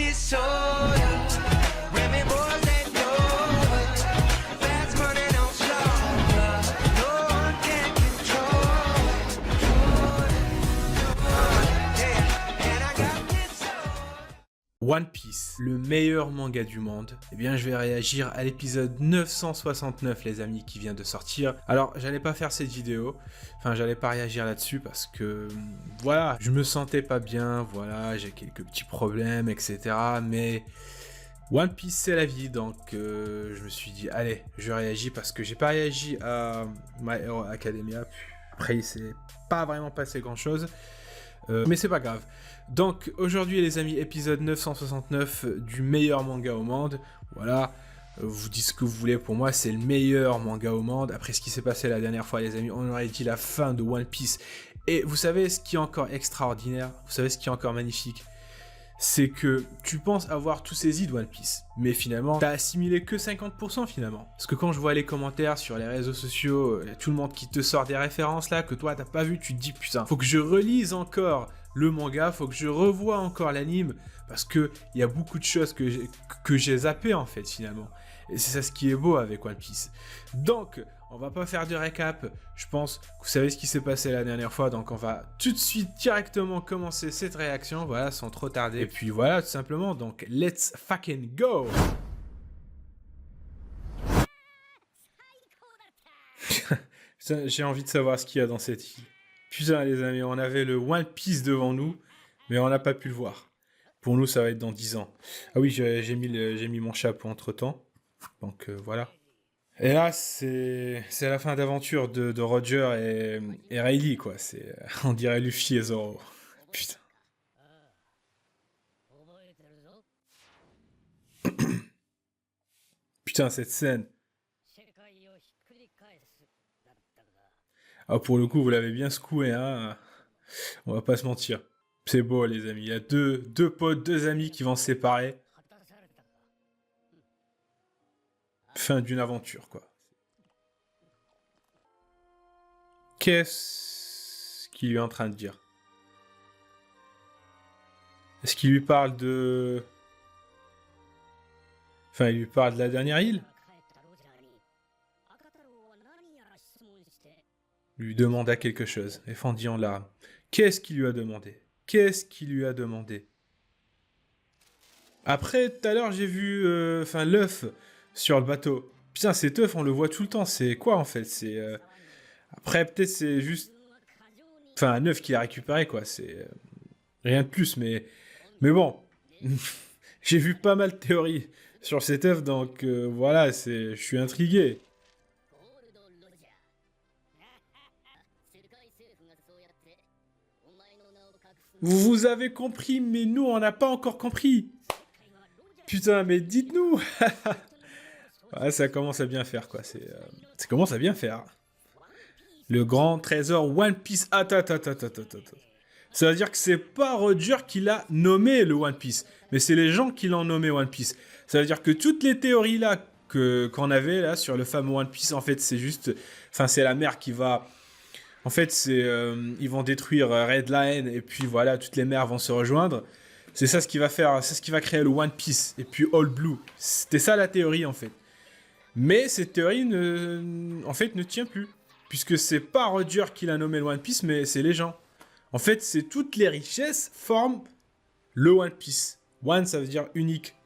disorder. Women boys that know fast running on slower. No one can control it. Yeah, and I got disorder. One Piece, le meilleur manga du monde. Eh bien, je vais réagir à l'épisode 969, les amis, qui vient de sortir. Alors, j'allais pas faire cette vidéo, enfin, j'allais pas réagir là-dessus parce que, voilà, je me sentais pas bien, voilà, j'ai quelques petits problèmes, etc. Mais One Piece, c'est la vie, donc je me suis dit, allez, je réagis parce que j'ai pas réagi à My Hero Academia. Après, il s'est pas vraiment passé grand-chose. Mais c'est pas grave. Donc aujourd'hui les amis, épisode 969 du meilleur manga au monde. Voilà, vous dites ce que vous voulez, pour moi c'est le meilleur manga au monde. Après ce qui s'est passé la dernière fois les amis, on aurait dit la fin de One Piece. Et vous savez ce qui est encore extraordinaire, vous savez ce qui est encore magnifique, c'est que tu penses avoir tout saisi de One Piece, mais finalement, t'as assimilé que 50% finalement. Parce que quand je vois les commentaires sur les réseaux sociaux, tout le monde qui te sort des références là, que toi t'as pas vu, tu te dis putain, faut que je relise encore le manga, faut que je revoie encore l'anime, parce que il y a beaucoup de choses que j'ai zappé en fait finalement. Et c'est ça ce qui est beau avec One Piece. Donc, on va pas faire de récap, je pense que vous savez ce qui s'est passé la dernière fois, donc on va tout de suite directement commencer cette réaction, voilà, sans trop tarder. Et puis voilà, tout simplement, donc let's fucking go. Putain, j'ai envie de savoir ce qu'il y a dans cette île. Putain les amis, on avait le One Piece devant nous, mais on n'a pas pu le voir. Pour nous, ça va être dans 10 ans. Ah oui, j'ai mis mon chapeau entre-temps, donc voilà. Et là, c'est la fin d'aventure de Roger et Rayleigh, quoi. On dirait Luffy et Zoro. Putain. Putain, cette scène. Ah, pour le coup, vous l'avez bien secoué, hein. On va pas se mentir. C'est beau, les amis. Il y a deux potes, deux amis qui vont se séparer. Fin d'une aventure, quoi. Qu'est-ce qu'il est en train de dire? Est-ce qu'il lui parle de... Enfin, il lui parle de la dernière île? Il lui demanda quelque chose, et fendit en larmes. Qu'est-ce qu'il lui a demandé? Qu'est-ce qu'il lui a demandé? Après, tout à l'heure, j'ai vu l'œuf sur le bateau. Putain, cet œuf, on le voit tout le temps. C'est quoi, en fait? Après, peut-être c'est juste... Enfin, un œuf qu'il a récupéré, quoi. C'est rien de plus, mais bon. J'ai vu pas mal de théories sur cet œuf, donc voilà, je suis intrigué. Vous avez compris, mais nous, on n'a pas encore compris. Putain, mais dites-nous. Ouais, ça commence à bien faire, quoi. Ça commence à bien faire. Le grand trésor One Piece. Attends. Ça veut dire que c'est pas Roger qui l'a nommé le One Piece, mais c'est les gens qui l'ont nommé One Piece. Ça veut dire que toutes les théories là qu'on avait là sur le fameux One Piece, en fait, c'est juste... Enfin, c'est la mer qui va... En fait, ils vont détruire Red Line, et puis voilà, toutes les mers vont se rejoindre. C'est ça ce qui va faire, c'est ce qui va créer le One Piece, et puis All Blue. C'était ça la théorie, en fait. Mais cette théorie, en fait, ne tient plus. Puisque c'est pas Roger qui l'a nommé le One Piece, mais c'est les gens. En fait, c'est toutes les richesses forment le One Piece. One, ça veut dire unique.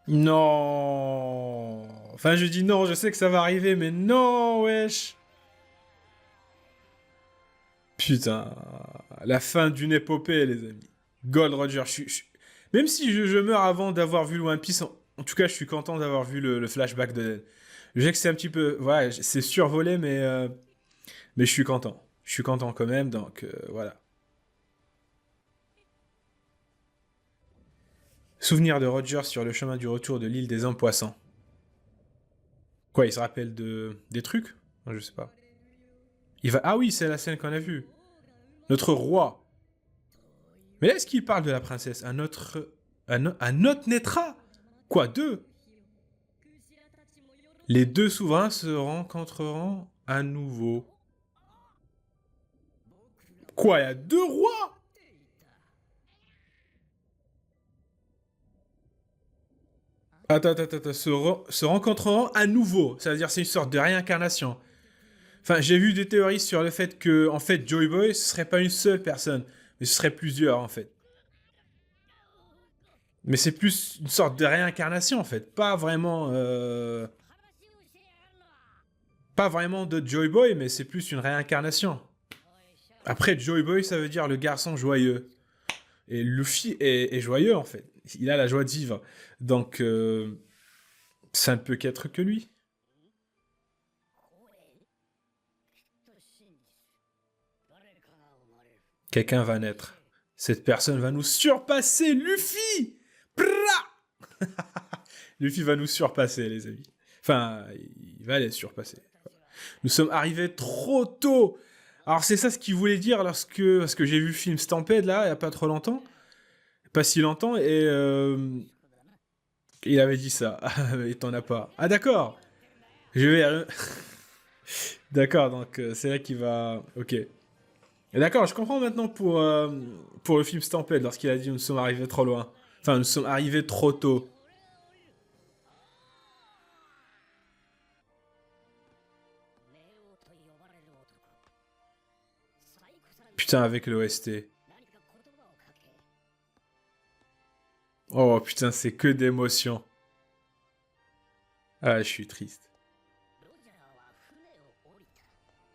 Non. Enfin, je dis non, je sais que ça va arriver, mais non, wesh. Putain. La fin d'une épopée, les amis. Gold Roger, même si je meurs avant d'avoir vu le One Piece, en tout cas, je suis content d'avoir vu le flashback de Den. Je sais que c'est un petit peu... Voilà, c'est survolé, mais je suis content. Je suis content quand même, donc voilà. Souvenir de Roger sur le chemin du retour de l'île des hommes poissons. Quoi, il se rappelle des trucs? Je sais pas. Ah oui, c'est la scène qu'on a vue. Notre roi. Mais est-ce qu'il parle de la princesse? Un autre naîtra? Quoi, deux? Les deux souverains se rencontreront à nouveau. Quoi, il y a deux rois? Attends, se rencontreront à nouveau. Ça veut dire c'est une sorte de réincarnation. Enfin, j'ai vu des théories sur le fait que, en fait, Joy Boy, ce serait pas une seule personne, mais ce serait plusieurs, en fait. Mais c'est plus une sorte de réincarnation, en fait. Pas vraiment de Joy Boy, mais c'est plus une réincarnation. Après, Joy Boy, ça veut dire le garçon joyeux. Et Luffy est joyeux, en fait. Il a la joie de vivre. Donc, ça ne peut qu'être que lui. Quelqu'un va naître. Cette personne va nous surpasser, Luffy! Prrra. Luffy va nous surpasser, les amis. Enfin, il va les surpasser. Nous sommes arrivés trop tôt. Alors c'est ça ce qu'il voulait dire parce que j'ai vu le film Stampede là, il y a pas trop longtemps. Pas si longtemps, et il avait dit ça. Et t'en as pas. Ah d'accord. Je vais... D'accord, donc c'est là qu'il va... Ok. Et d'accord, je comprends maintenant pour le film Stampede, lorsqu'il a dit nous sommes arrivés trop loin. Enfin, nous sommes arrivés trop tôt. Putain, avec l'OST. Oh putain, c'est que d'émotions. Ah, je suis triste.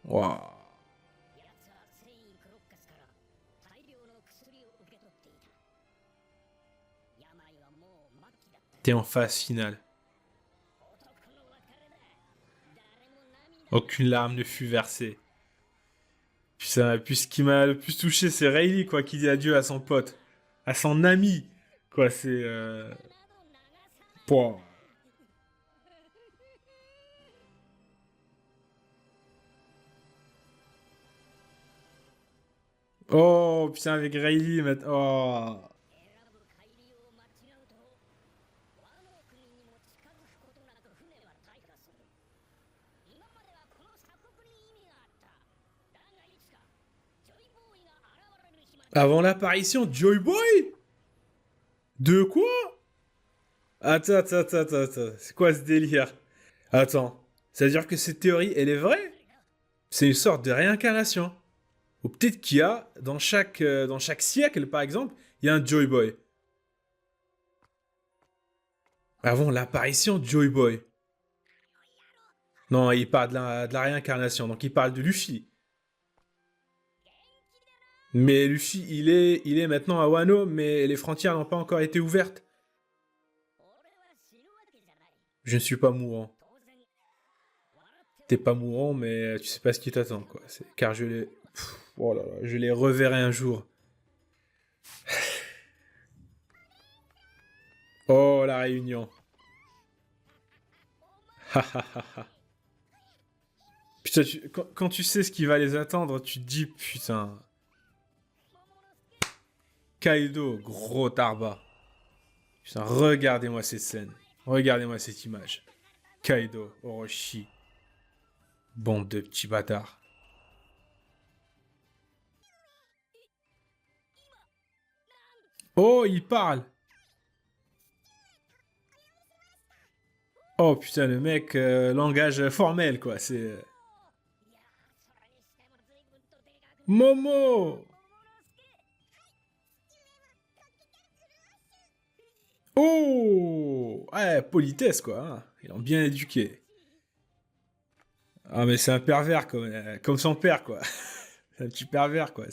Waouh. T'es en phase finale. Aucune larme ne fut versée. Putain, puis ce qui m'a le plus touché, c'est Rayleigh, quoi, qui dit adieu à son pote. À son ami. Quoi, c'est... Pouah. Oh, putain, avec Rayleigh, maintenant... Oh. Avant l'apparition de Joy Boy? De quoi? Attends. C'est quoi ce délire? Attends. Ça veut dire que cette théorie, elle est vraie? C'est une sorte de réincarnation. Ou peut-être qu'il y a, dans chaque siècle, par exemple, il y a un Joy Boy. Avant l'apparition de Joy Boy. Non, il parle de la réincarnation, donc il parle de Luffy. Mais Luffy, il est maintenant à Wano, mais les frontières n'ont pas encore été ouvertes. Je ne suis pas mourant. T'es pas mourant, mais tu sais pas ce qui t'attend, quoi. Car je les... Oh là là, je les reverrai un jour. Oh, la réunion. Putain, quand tu sais ce qui va les attendre, tu te dis, putain... Kaido, gros tarba. Putain, regardez-moi cette scène. Regardez-moi cette image. Kaido, Orochi. Bande de petits bâtards. Oh, il parle. Oh putain, le mec, langage formel, quoi. C'est... Momo. Oh. Ouais, politesse, quoi. Hein. Ils l'ont bien éduqué. Ah, mais c'est un pervers, comme son père, quoi. C'est un petit pervers, quoi.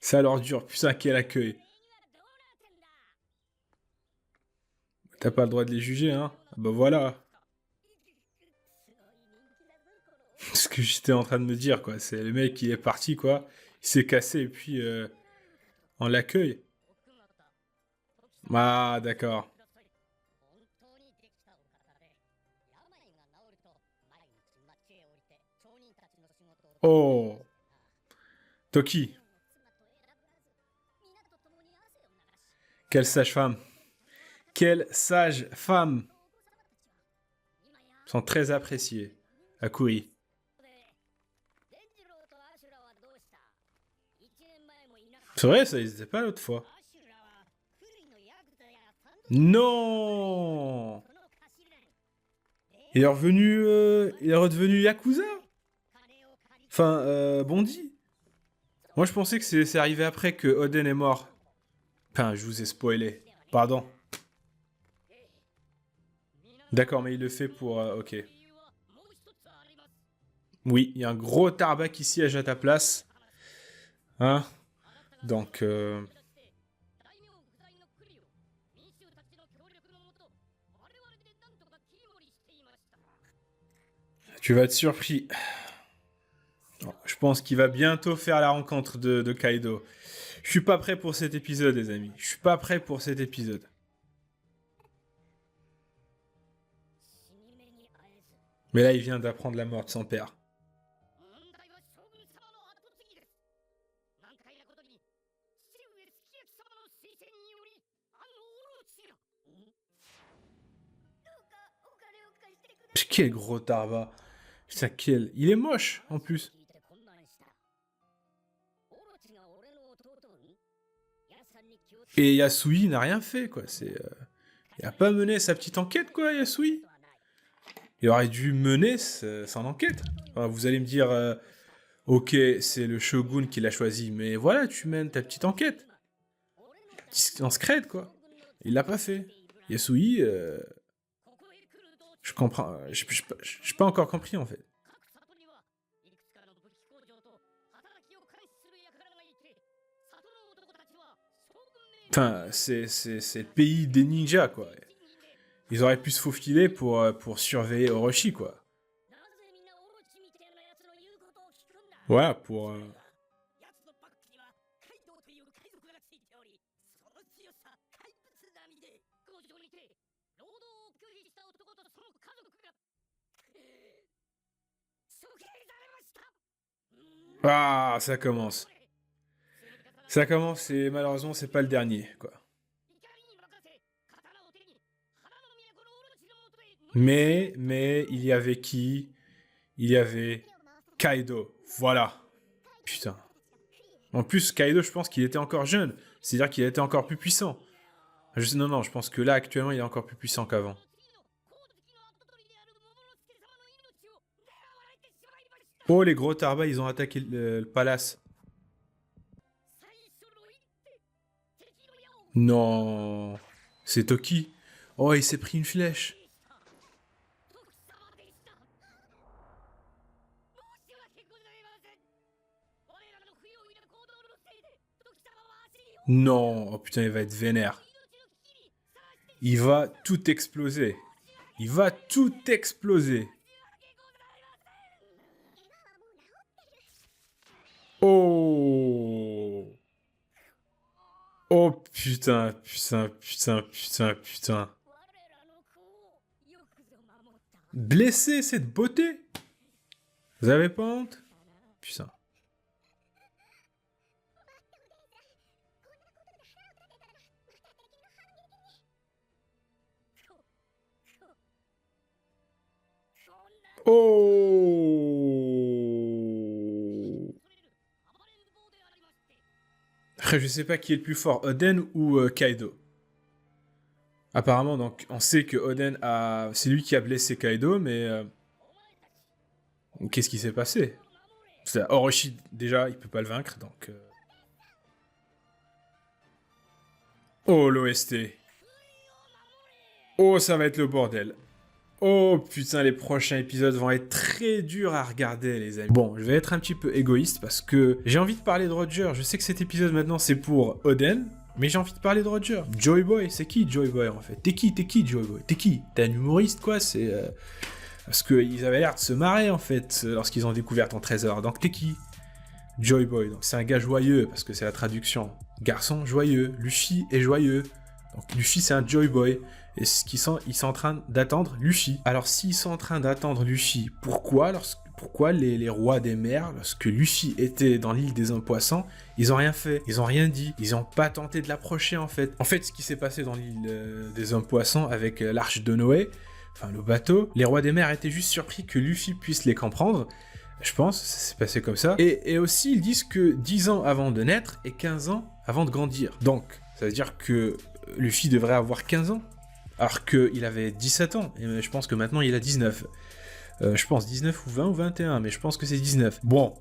Ça leur dure. Putain, quel accueil. T'as pas le droit de les juger, hein. Ah bah voilà. Ce que j'étais en train de me dire, quoi. C'est le mec qui est parti, quoi. Il s'est cassé et puis on l'accueille. Ah, d'accord. Oh, Toki, quelle sage femme. Quelle sage femme. Sont très appréciées. Akuri. C'est vrai, ça n'existait pas l'autre fois. Non! Il est revenu, il est redevenu Yakuza? Enfin, Bondy? Moi, je pensais que c'est arrivé après que Oden est mort. Enfin, je vous ai spoilé. Pardon. D'accord, mais il le fait pour... ok. Oui, il y a un gros Tarba qui siège à ta place. Hein? Donc... tu vas être surpris. Je pense qu'il va bientôt faire la rencontre de Kaido. Je suis pas prêt pour cet épisode, les amis. Je suis pas prêt pour cet épisode. Mais là, il vient d'apprendre la mort de son père. Quel gros Tarba. Putain, quel... Il est moche, en plus. Et Yasui n'a rien fait, quoi. Il a pas mené sa petite enquête, quoi, Yasui. Il aurait dû mener son enquête. Enfin, vous allez me dire, ok, c'est le Shogun qui l'a choisi, mais voilà, tu mènes ta petite enquête. Discrète, quoi. Il l'a pas fait. Yasui, je comprends, j'ai pas encore compris, en fait. Enfin, c'est le pays des ninjas, quoi. Ils auraient pu se faufiler pour surveiller Orochi, quoi. Voilà, pour... Ah, ça commence. Ça commence et malheureusement, c'est pas le dernier, quoi. Mais, il y avait qui? Il y avait Kaido. Voilà. Putain. En plus, Kaido, je pense qu'il était encore jeune. C'est-à-dire qu'il était encore plus puissant. Non, je pense que là, actuellement, il est encore plus puissant qu'avant. Oh, les gros Tarba, ils ont attaqué le palace. Non. C'est Toki. Oh, il s'est pris une flèche. Non. Oh putain, il va être vénère. Il va tout exploser. Il va tout exploser. Oh. Oh putain. Blessé cette beauté. Vous avez pas honte? Putain. Oh. Après, je sais pas qui est le plus fort, Oden ou Kaido. Apparemment, donc, on sait que Oden a... C'est lui qui a blessé Kaido, mais... Qu'est-ce qui s'est passé? Orochi, déjà, il peut pas le vaincre, donc... Oh, l'OST. Oh, ça va être le bordel. Oh putain, les prochains épisodes vont être très durs à regarder, les amis. Bon, je vais être un petit peu égoïste parce que j'ai envie de parler de Roger. Je sais que cet épisode maintenant c'est pour Oden, mais j'ai envie de parler de Roger. Joy Boy, c'est qui Joy Boy en fait? T'es qui Joy Boy? T'es qui? T'es un humoriste quoi? C'est parce qu'ils avaient l'air de se marrer en fait lorsqu'ils ont découvert ton trésor. Donc t'es qui? Joy Boy. Donc c'est un gars joyeux parce que c'est la traduction. Garçon joyeux. Luffy est joyeux. Donc Luffy c'est un Joy Boy. Et ils sont en train d'attendre Luffy. Alors s'ils sont en train d'attendre Luffy, pourquoi les rois des mers, lorsque Luffy était dans l'île des hommes poissons, ils ont rien fait, ils ont rien dit, ils ont pas tenté de l'approcher en fait. En fait, ce qui s'est passé dans l'île des hommes poissons avec l'arche de Noé, enfin le bateau, les rois des mers étaient juste surpris que Luffy puisse les comprendre. Je pense, ça s'est passé comme ça. Et aussi, ils disent que 10 ans avant de naître et 15 ans avant de grandir. Donc, ça veut dire que Luffy devrait avoir 15 ans, alors qu'il avait 17 ans. Et je pense que maintenant, il a 19. Je pense 19 ou 20 ou 21, mais je pense que c'est 19. Bon,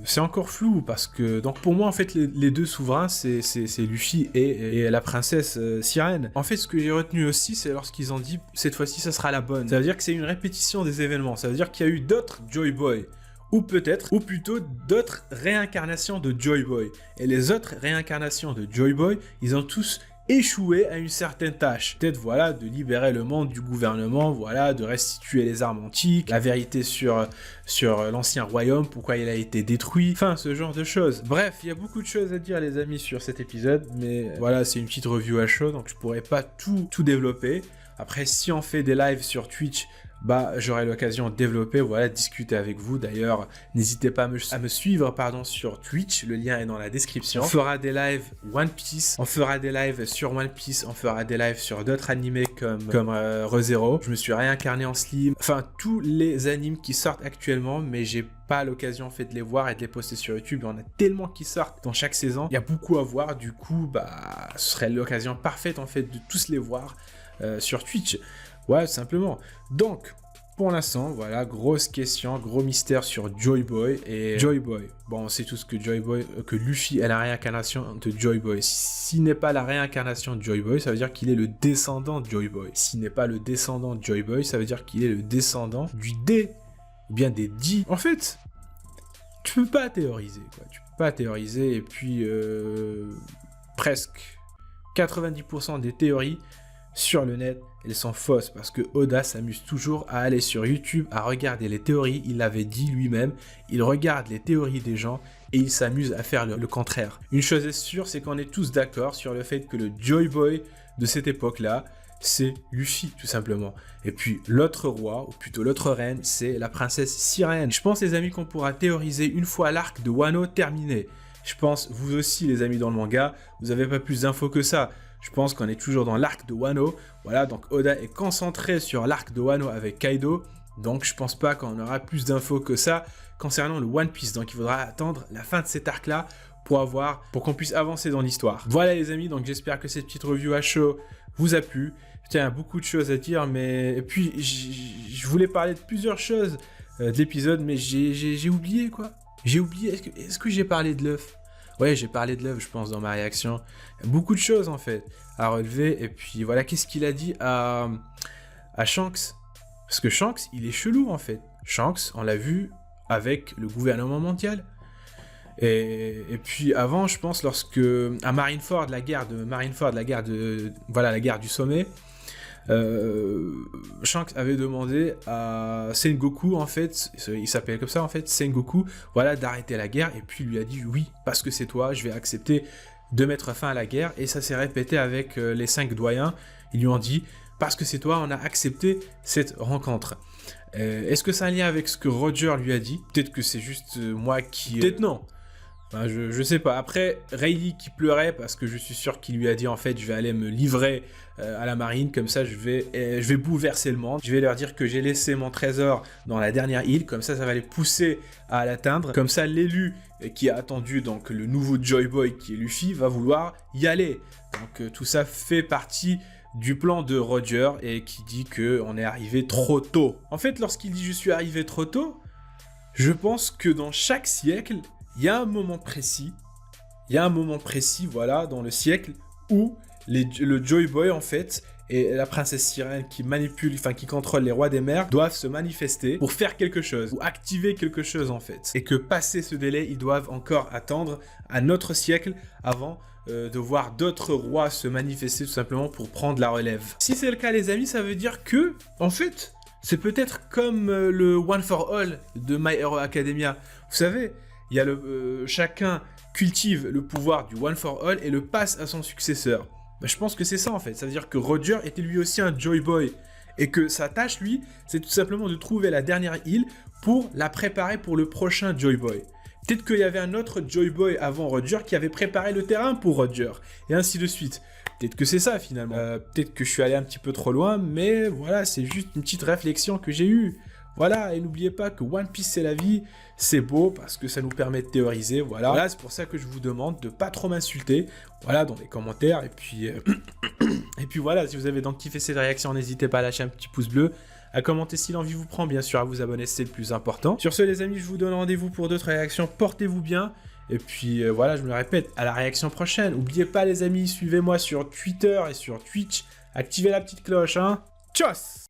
c'est encore flou, parce que... Donc pour moi, en fait, les deux souverains, c'est Luffy et la princesse Sirène. En fait, ce que j'ai retenu aussi, c'est lorsqu'ils ont dit, cette fois-ci, ça sera la bonne. Ça veut dire que c'est une répétition des événements. Ça veut dire qu'il y a eu d'autres Joy Boy. Ou peut-être, ou plutôt d'autres réincarnations de Joy Boy. Et les autres réincarnations de Joy Boy, ils ont tous échoué à une certaine tâche. Peut-être, voilà, de libérer le monde du gouvernement, voilà, de restituer les armes antiques, la vérité sur l'ancien royaume, pourquoi il a été détruit, enfin, ce genre de choses. Bref, il y a beaucoup de choses à dire, les amis, sur cet épisode, mais voilà, c'est une petite review à chaud, donc je pourrais pas tout développer. Après, si on fait des lives sur Twitch, bah, j'aurai l'occasion de développer, voilà, discuter avec vous. D'ailleurs, n'hésitez pas à me suivre, sur Twitch, le lien est dans la description. On fera des lives One Piece, on fera des lives sur One Piece, on fera des lives sur d'autres animés comme ReZero. Je me suis réincarné en Slim, enfin, tous les animes qui sortent actuellement, mais j'ai pas l'occasion, en fait, de les voir et de les poster sur YouTube. Il y en a tellement qui sortent dans chaque saison, il y a beaucoup à voir, du coup, bah, ce serait l'occasion parfaite, en fait, de tous les voir sur Twitch. Ouais, simplement. Donc, pour l'instant, voilà, grosse question, gros mystère sur Joy Boy. Et Joy Boy, bon, on sait tous que que Luffy est la réincarnation de Joy Boy. S'il n'est pas la réincarnation de Joy Boy, ça veut dire qu'il est le descendant de Joy Boy. S'il n'est pas le descendant de Joy Boy, ça veut dire qu'il est le descendant du D, ou bien des D. En fait, tu peux pas théoriser, quoi. Tu peux pas théoriser, et puis presque 90% des théories sur le net, elles sont fausses, parce que Oda s'amuse toujours à aller sur YouTube, à regarder les théories. Il l'avait dit lui-même, il regarde les théories des gens et il s'amuse à faire le contraire. Une chose est sûre, c'est qu'on est tous d'accord sur le fait que le Joy Boy de cette époque-là, c'est Luffy, tout simplement. Et puis l'autre roi, ou plutôt l'autre reine, c'est la princesse Sirène. Je pense, les amis, qu'on pourra théoriser une fois l'arc de Wano terminé. Je pense, vous aussi, les amis dans le manga, vous n'avez pas plus d'infos que ça. Je pense qu'on est toujours dans l'arc de Wano. Voilà, donc Oda est concentré sur l'arc de Wano avec Kaido. Donc je pense pas qu'on aura plus d'infos que ça concernant le One Piece. Donc il faudra attendre la fin de cet arc-là pour qu'on puisse avancer dans l'histoire. Voilà, les amis, donc j'espère que cette petite review à chaud vous a plu. Tiens, beaucoup de choses à dire, mais... Et puis, je voulais parler de plusieurs choses de l'épisode, mais j'ai oublié, quoi. J'ai oublié. Est-ce que j'ai parlé de l'œuf? Ouais, j'ai parlé de l'œuf, je pense, dans ma réaction. Il y a beaucoup de choses, en fait, à relever. Et puis, voilà, qu'est-ce qu'il a dit à Shanks? Parce que Shanks, il est chelou, en fait. Shanks, on l'a vu avec le gouvernement mondial. Et puis, avant, je pense, à Marineford, la guerre du sommet, Shanks avait demandé à Sengoku, en fait, il s'appelle comme ça, en fait, Sengoku, voilà, d'arrêter la guerre, et puis il lui a dit oui, parce que c'est toi, je vais accepter de mettre fin à la guerre. Et ça s'est répété avec les 5 doyens. Ils lui ont dit, parce que c'est toi, on a accepté cette rencontre. Est-ce que c'est un lien avec ce que Roger lui a dit? Peut-être que c'est juste moi qui... Peut-être non. Enfin, je sais pas. Après, Rayleigh qui pleurait parce que je suis sûr qu'il lui a dit, en fait, je vais aller me livrer à la marine, comme ça je vais bouleverser le monde. Je vais leur dire que j'ai laissé mon trésor dans la dernière île, comme ça va les pousser à l'atteindre. Comme ça, l'élu qui a attendu donc le nouveau Joy Boy qui est Luffy va vouloir y aller. Donc tout ça fait partie du plan de Roger et qui dit qu'on est arrivé trop tôt. En fait, lorsqu'il dit je suis arrivé trop tôt, je pense que dans chaque siècle, il y a un moment précis, voilà, dans le siècle où le Joy Boy, en fait, et la princesse Sirène qui qui contrôle les rois des mers, doivent se manifester pour faire quelque chose, ou activer quelque chose, en fait. Et que passé ce délai, ils doivent encore attendre un autre siècle avant de voir d'autres rois se manifester, tout simplement pour prendre la relève. Si c'est le cas, les amis, ça veut dire que, en fait, c'est peut-être comme le One for All de My Hero Academia. Vous savez, il y a chacun cultive le pouvoir du One for All et le passe à son successeur. Ben, je pense que c'est ça, en fait. Ça veut dire que Roger était lui aussi un Joy Boy. Et que sa tâche, lui, c'est tout simplement de trouver la dernière île pour la préparer pour le prochain Joy Boy. Peut-être qu'il y avait un autre Joy Boy avant Roger qui avait préparé le terrain pour Roger. Et ainsi de suite. Peut-être que c'est ça, finalement. Peut-être que je suis allé un petit peu trop loin, mais voilà, c'est juste une petite réflexion que j'ai eue. Voilà, et n'oubliez pas que One Piece c'est la vie, c'est beau parce que ça nous permet de théoriser, voilà, c'est pour ça que je vous demande de pas trop m'insulter, voilà, dans les commentaires, et puis, et puis voilà, si vous avez donc kiffé cette réaction, n'hésitez pas à lâcher un petit pouce bleu, à commenter si l'envie vous prend, bien sûr, à vous abonner, c'est le plus important. Sur ce, les amis, je vous donne rendez-vous pour d'autres réactions, portez-vous bien, et puis voilà, je me le répète, à la réaction prochaine. N'oubliez pas, les amis, suivez-moi sur Twitter et sur Twitch, activez la petite cloche, hein. Tchuss!